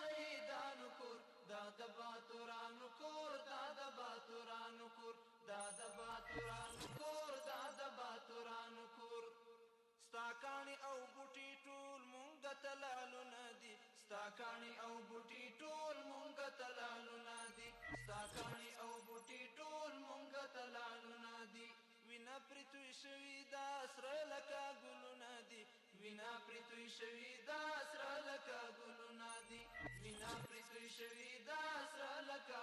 شهیدانو کور دا د باتورانو کور دا د باتورانو کور دا د باتورانو کور دا د باتورانو کور ستا کاڼي او بوټي ټول مونږ ته لالونه دي ستا کاڼي او بوټي ټول مونږ ته لالونه دي ستا کاڼي او بوټي ټول مونږ ته لالونه دي وینا پرې توی شوي دا سره لکه ګلونه دي وینا پرې توی شوي دا سره لکه ګلونه دي وینا پرې توی شوي دا سره لکه